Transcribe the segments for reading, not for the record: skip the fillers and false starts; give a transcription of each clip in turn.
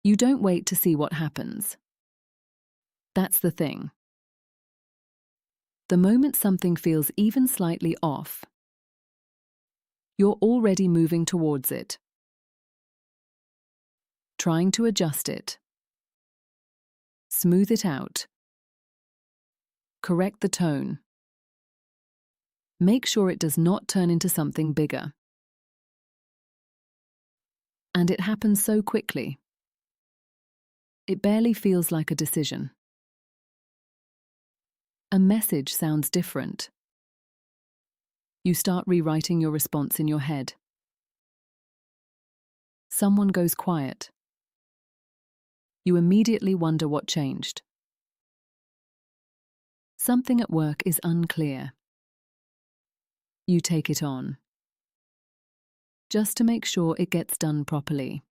You don't wait to see what happens. That's the thing. The moment something feels even slightly off, you're already moving towards it, trying to adjust it, smooth it out, correct the tone, make sure it does not turn into something bigger. And it happens so quickly. It barely feels like a decision. A message sounds different. You start rewriting your response in your head. Someone goes quiet. You immediately wonder what changed. Something at work is unclear. You take it on, just to make sure it gets done properly.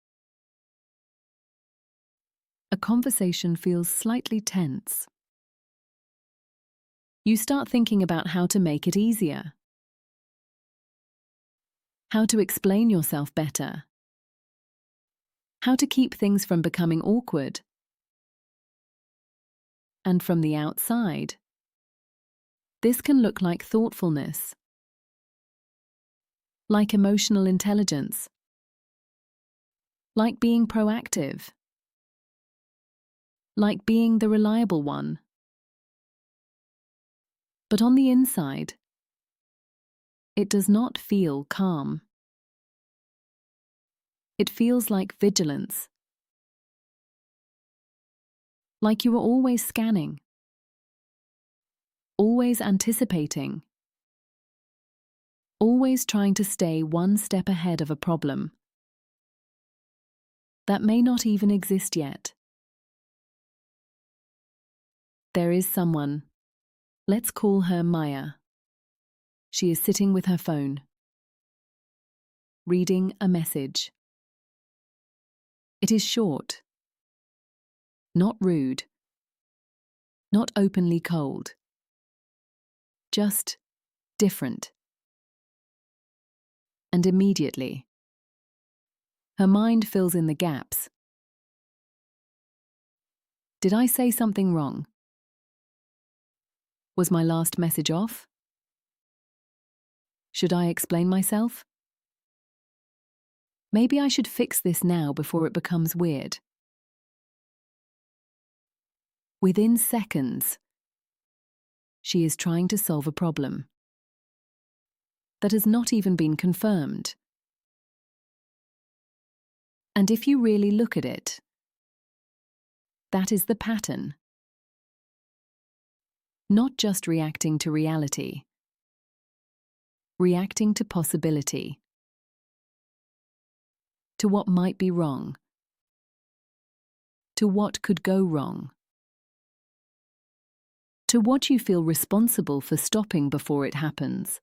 A conversation feels slightly tense. You start thinking about how to make it easier, how to explain yourself better, how to keep things from becoming awkward. And from the outside, this can look like thoughtfulness, like emotional intelligence, like being proactive, like being the reliable one. But on the inside, it does not feel calm. It feels like vigilance, like you are always scanning, always anticipating, always trying to stay one step ahead of a problem that may not even exist yet. There is someone, let's call her Maya. She is sitting with her phone, reading a message. It is short, not rude, not openly cold, just different. And immediately, her mind fills in the gaps. Did I say something wrong? Was my last message off? Should I explain myself? Maybe I should fix this now before it becomes weird. Within seconds, she is trying to solve a problem that has not even been confirmed. And if you really look at it, that is the pattern. Not just reacting to reality, reacting to possibility, to what might be wrong, to what could go wrong, to what you feel responsible for stopping before it happens.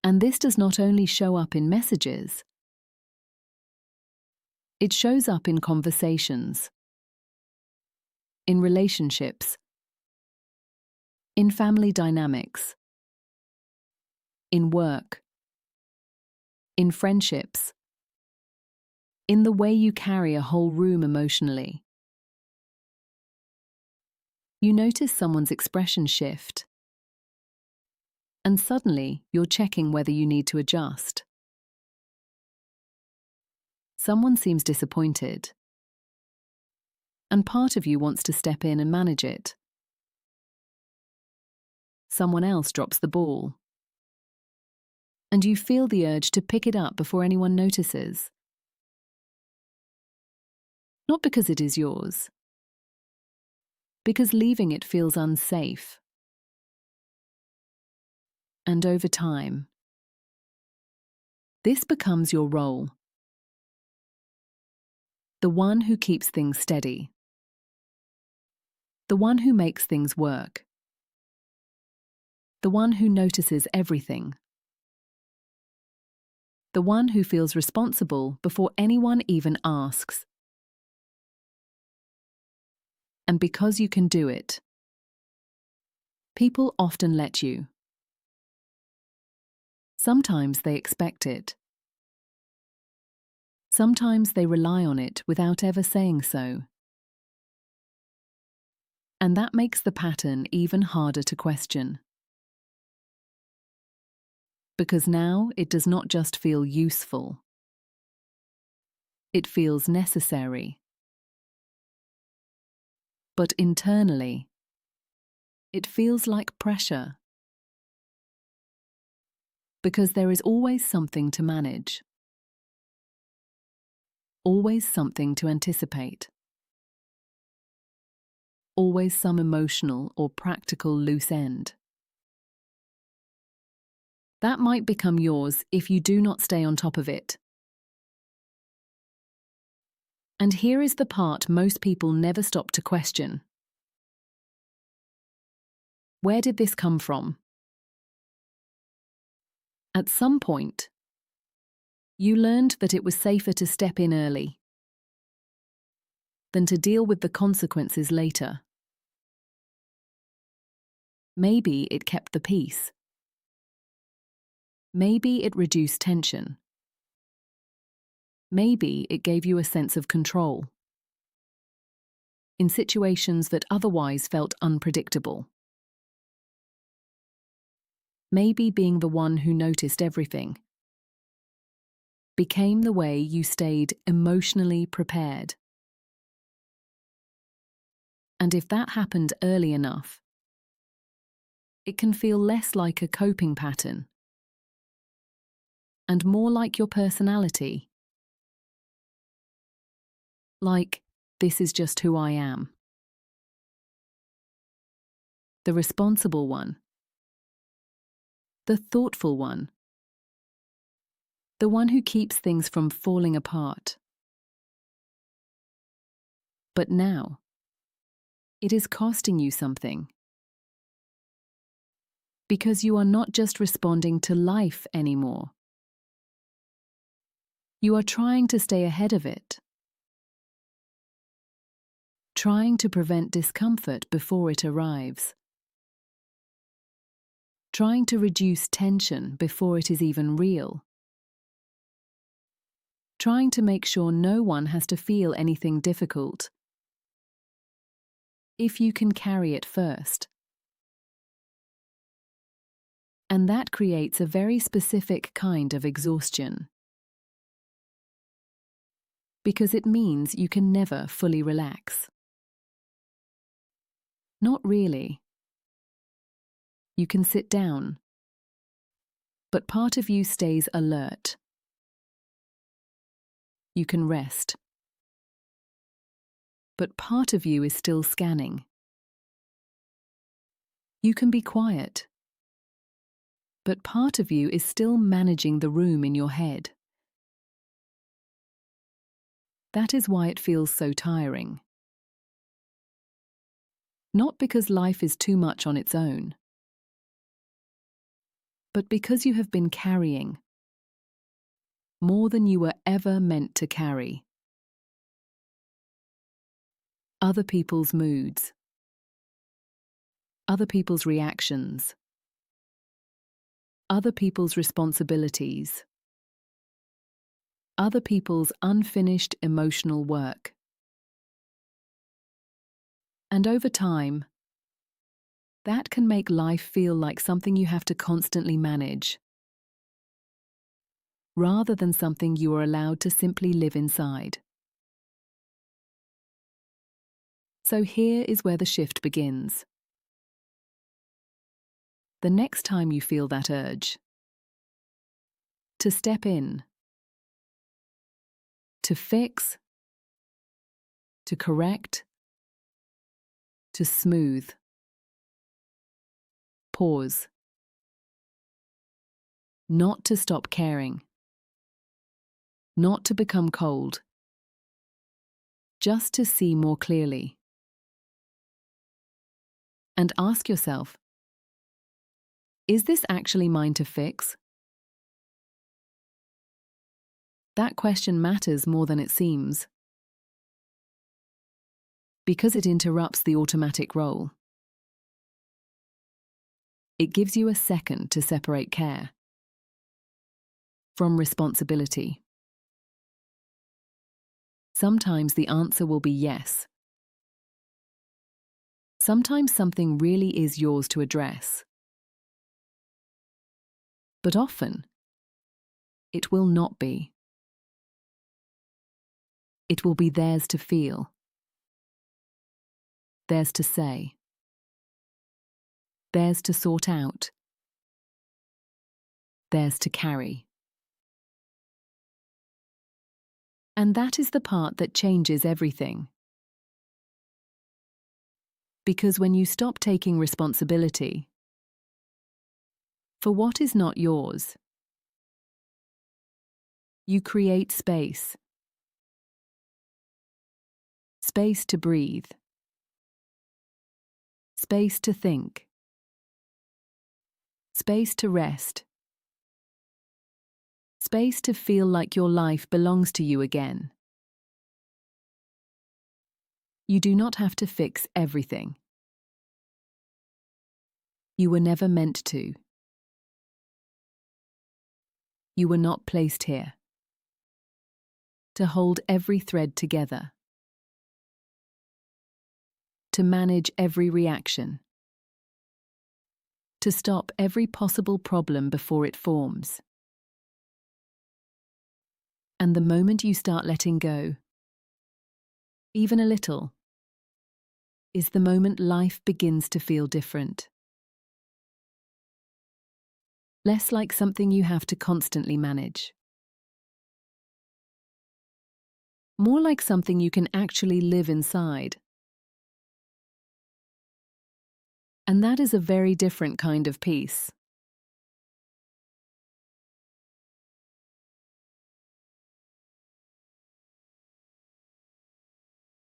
And this does not only show up in messages, it shows up in conversations, in relationships, in family dynamics, in work, in friendships, in the way you carry a whole room emotionally. You notice someone's expression shift, and suddenly you're checking whether you need to adjust. Someone seems disappointed, and part of you wants to step in and manage it. Someone else drops the ball, and you feel the urge to pick it up before anyone notices. Not because it is yours, because leaving it feels unsafe. And over time, this becomes your role. The one who keeps things steady. The one who makes things work. The one who notices everything. The one who feels responsible before anyone even asks. And because you can do it, people often let you. Sometimes they expect it. Sometimes they rely on it without ever saying so. And that makes the pattern even harder to question. Because now it does not just feel useful. It feels necessary. But internally, it feels like pressure. Because there is always something to manage. Always something to anticipate. Always some emotional or practical loose end. That might become yours if you do not stay on top of it. And here is the part most people never stop to question. Where did this come from? At some point, you learned that it was safer to step in early than to deal with the consequences later. Maybe it kept the peace. Maybe it reduced tension. Maybe it gave you a sense of control in situations that otherwise felt unpredictable. Maybe being the one who noticed everything became the way you stayed emotionally prepared. And if that happened early enough, it can feel less like a coping pattern and more like your personality. Like, this is just who I am. The responsible one. The thoughtful one. The one who keeps things from falling apart. But now, it is costing you something. Because you are not just responding to life anymore. You are trying to stay ahead of it. Trying to prevent discomfort before it arrives. Trying to reduce tension before it is even real. Trying to make sure no one has to feel anything difficult. If you can carry it first. And that creates a very specific kind of exhaustion. Because it means you can never fully relax. Not really. You can sit down. But part of you stays alert. You can rest. But part of you is still scanning. You can be quiet. But part of you is still managing the room in your head. That is why it feels so tiring. Not because life is too much on its own, but because you have been carrying more than you were ever meant to carry. Other people's moods, other people's reactions, other people's responsibilities, other people's unfinished emotional work. And over time, that can make life feel like something you have to constantly manage, rather than something you are allowed to simply live inside. So here is where the shift begins. The next time you feel that urge, to step in, to fix, to correct, to smooth, pause. Not to stop caring. Not to become cold. Just to see more clearly. And ask yourself, is this actually mine to fix? That question matters more than it seems. Because it interrupts the automatic role. It gives you a second to separate care from responsibility. Sometimes the answer will be yes. Sometimes something really is yours to address. But often, it will not be. It will be theirs to feel, theirs to say, theirs to sort out, theirs to carry. And that is the part that changes everything. Because when you stop taking responsibility for what is not yours, you create space. Space to breathe. Space to think. Space to rest. Space to feel like your life belongs to you again. You do not have to fix everything. You were never meant to. You were not placed here to hold every thread together, to manage every reaction, to stop every possible problem before it forms. And the moment you start letting go, even a little, is the moment life begins to feel different. Less like something you have to constantly manage. More like something you can actually live inside. And that is a very different kind of peace.